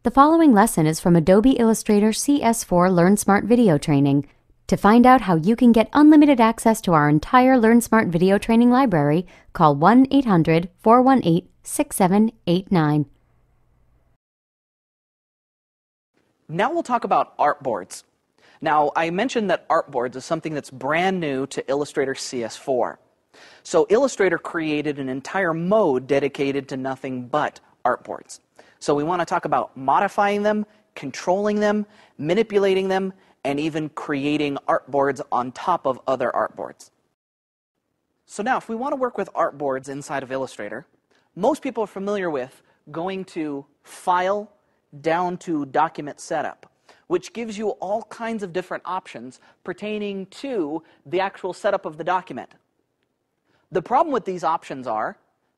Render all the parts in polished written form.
The following lesson is from Adobe Illustrator CS4 LearnSmart Video Training. To find out how you can get unlimited access to our entire LearnSmart Video Training library, call 1-800-418-6789. Now we'll talk about artboards. Now, I mentioned that artboards is something that's brand new to Illustrator CS4. So Illustrator created an entire mode dedicated to nothing but artboards. So we want to talk about modifying them, controlling them, manipulating them, and even creating artboards on top of other artboards. So now, if we want to work with artboards inside of Illustrator, most people are familiar with going to File, down to Document Setup, which gives you all kinds of different options pertaining to the actual setup of the document. The problem with these options are,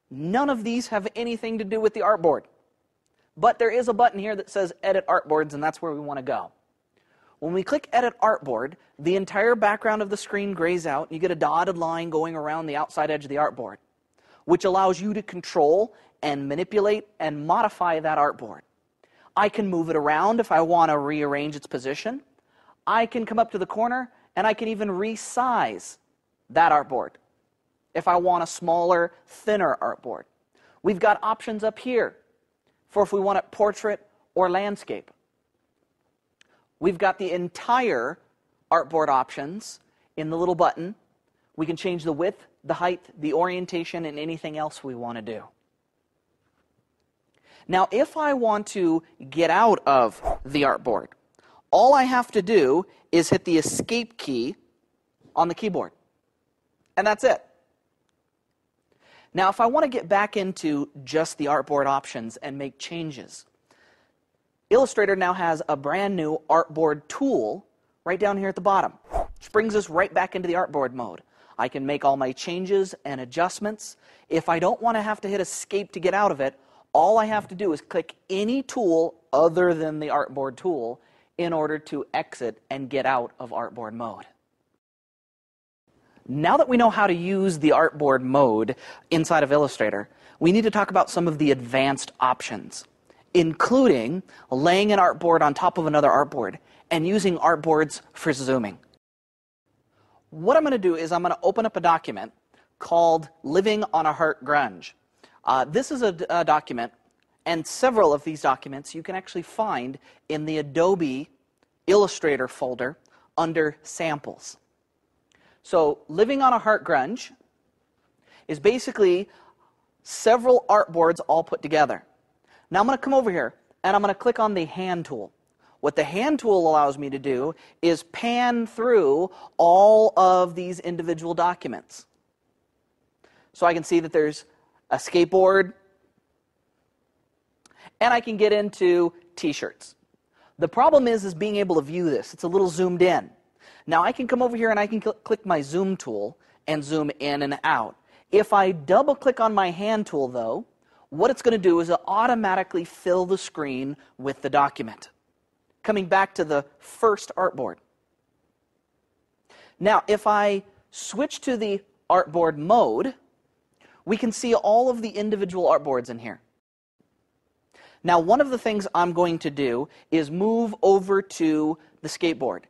none of these have anything to do with the artboard. But there is a button here that says Edit Artboards, and that's where we want to go. When we click Edit Artboard, the entire background of the screen grays out, and you get a dotted line going around the outside edge of the artboard, which allows you to control and manipulate and modify that artboard. I can move it around if I want to rearrange its position. I can come up to the corner, and I can even resize that artboard if I want a smaller, thinner artboard. We've got options up here for if we want it portrait or landscape. We've got the entire artboard options in the little button. We can change the width, the height, the orientation, and anything else we want to do. Now, if I want to get out of the artboard, all I have to do is hit the Escape key on the keyboard. And that's it. Now, if I want to get back into just the artboard options and make changes, Illustrator now has a brand new artboard tool right down here at the bottom, which brings us right back into the artboard mode. I can make all my changes and adjustments. If I don't want to have to hit Escape to get out of it, all I have to do is click any tool other than the artboard tool in order to exit and get out of artboard mode. Now that we know how to use the artboard mode inside of Illustrator, we need to talk about some of the advanced options, including laying an artboard on top of another artboard and using artboards for zooming. What I'm going to do is I'm going to open up a document called Living on a Heart Grunge. This is a document, and several of these documents you can actually find in the Adobe Illustrator folder under Samples. So Living on a Heart Grunge is basically several artboards all put together. Now I'm going to come over here and I'm going to click on the hand tool. What the hand tool allows me to do is pan through all of these individual documents. So I can see that there's a skateboard, and I can get into t-shirts. The problem is being able to view this. It's a little zoomed in. Now I can come over here and I can click my zoom tool and zoom in and out. If I double click on my hand tool though, what it's going to do is it automatically fill the screen with the document. Coming back to the first artboard. Now if I switch to the artboard mode, we can see all of the individual artboards in here. Now one of the things I'm going to do is move over to the skateboard.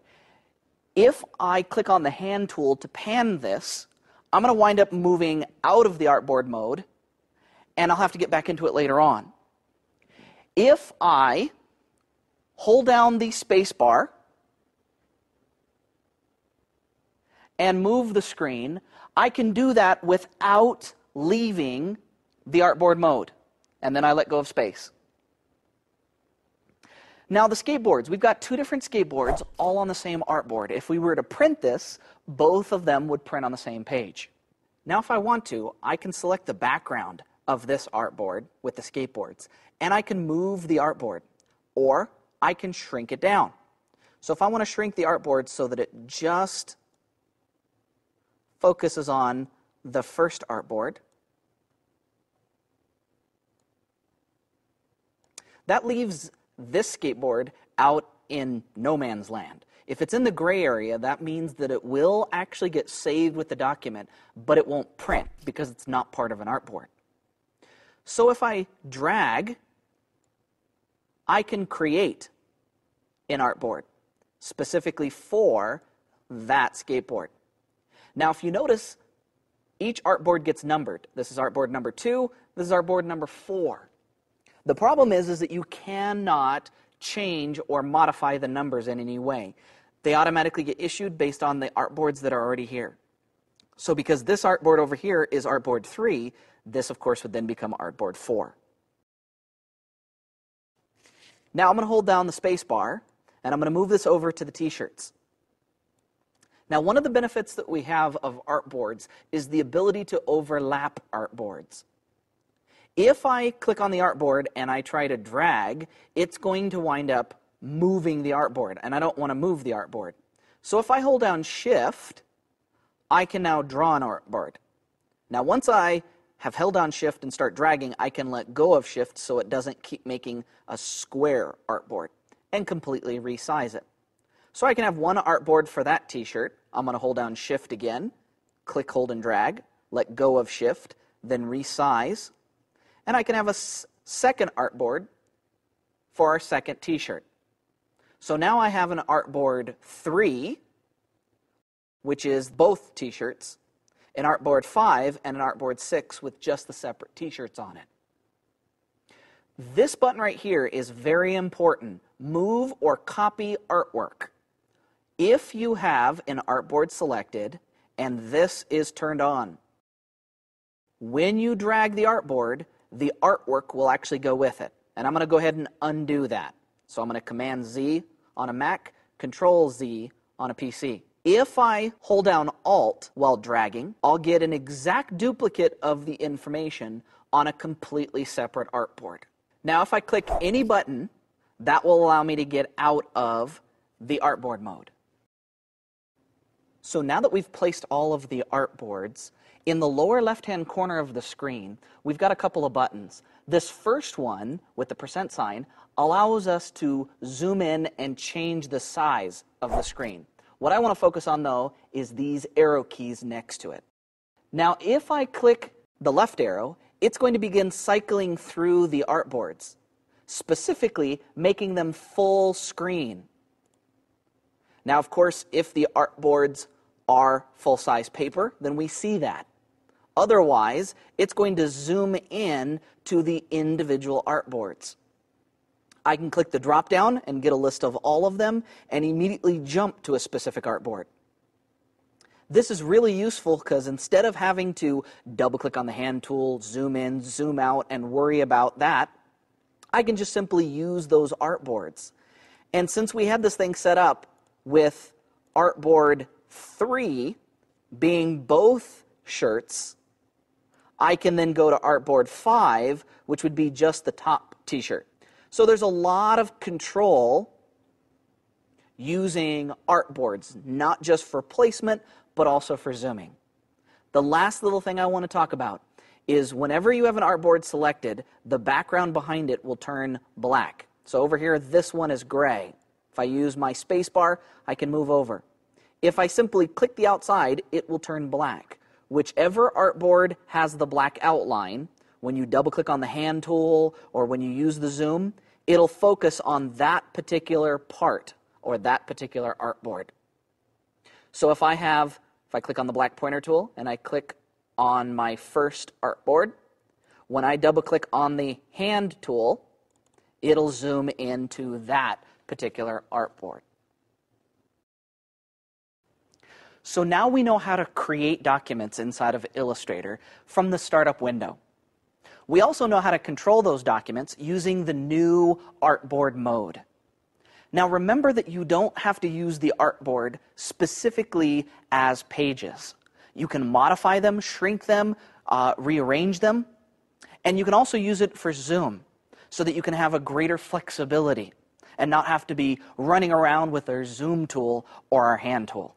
If I click on the hand tool to pan this, I'm going to wind up moving out of the artboard mode, and I'll have to get back into it later on. If I hold down the space bar and move the screen, I can do that without leaving the artboard mode. And then I let go of space. Now the skateboards, we've got two different skateboards all on the same artboard. If we were to print this, both of them would print on the same page. Now if I want to, I can select the background of this artboard with the skateboards, and I can move the artboard, or I can shrink it down. So if I want to shrink the artboard so that it just focuses on the first artboard, that leaves this skateboard out in no man's land. If it's in the gray area, that means that it will actually get saved with the document, but it won't print because it's not part of an artboard. So if I drag I can create an artboard specifically for that skateboard. Now, if you notice, each artboard gets numbered. This is artboard number 2. This is artboard number 4. The problem is that you cannot change or modify the numbers in any way. They automatically get issued based on the artboards that are already here. So because this artboard over here is artboard 3, this, of course, would then become artboard 4. Now I'm going to hold down the space bar, and I'm going to move this over to the t-shirts. Now, one of the benefits that we have of artboards is the ability to overlap artboards. If I click on the artboard and I try to drag, it's going to wind up moving the artboard, and I don't want to move the artboard. So if I hold down Shift, I can now draw an artboard. Now, once I have held down Shift and start dragging, I can let go of Shift so it doesn't keep making a square artboard and completely resize it. So I can have one artboard for that t-shirt. I'm going to hold down Shift again, click, hold, and drag, let go of Shift, then resize. And I can have a second artboard for our second t-shirt. So now I have an artboard 3, which is both t-shirts, an artboard 5, and an artboard 6 with just the separate t-shirts on it. This button right here is very important. Move or copy artwork. If you have an artboard selected and this is turned on, when you drag the artboard, the artwork will actually go with it. And I'm going to go ahead and undo that. So I'm going to Command Z on a Mac, Control Z on a PC. If I hold down Alt while dragging, I'll get an exact duplicate of the information on a completely separate artboard. Now, if I click any button, that will allow me to get out of the artboard mode. So now that we've placed all of the artboards, in the lower left-hand corner of the screen, we've got a couple of buttons. This first one, with the % sign, allows us to zoom in and change the size of the screen. What I want to focus on, though, is these arrow keys next to it. Now, if I click the left arrow, it's going to begin cycling through the artboards, specifically making them full screen. Now, of course, if the artboards are full-size paper, then we see that. Otherwise, it's going to zoom in to the individual artboards. I can click the drop-down and get a list of all of them and immediately jump to a specific artboard. This is really useful because instead of having to double-click on the hand tool, zoom in, zoom out, and worry about that, I can just simply use those artboards. And since we had this thing set up with artboard 3 being both shirts, I can then go to artboard 5, which would be just the top t-shirt. So there's a lot of control using artboards, not just for placement, but also for zooming. The last little thing I want to talk about is whenever you have an artboard selected, the background behind it will turn black. So over here, this one is gray. If I use my space bar, I can move over. If I simply click the outside, it will turn black. Whichever artboard has the black outline, when you double-click on the hand tool or when you use the zoom, it'll focus on that particular part or that particular artboard. So if I click on the black pointer tool and I click on my first artboard, when I double-click on the hand tool, it'll zoom into that particular artboard. So now we know how to create documents inside of Illustrator from the startup window. We also know how to control those documents using the new artboard mode. Now remember that you don't have to use the artboard specifically as pages. You can modify them, shrink them, rearrange them, and you can also use it for zoom so that you can have a greater flexibility and not have to be running around with our zoom tool or our hand tool.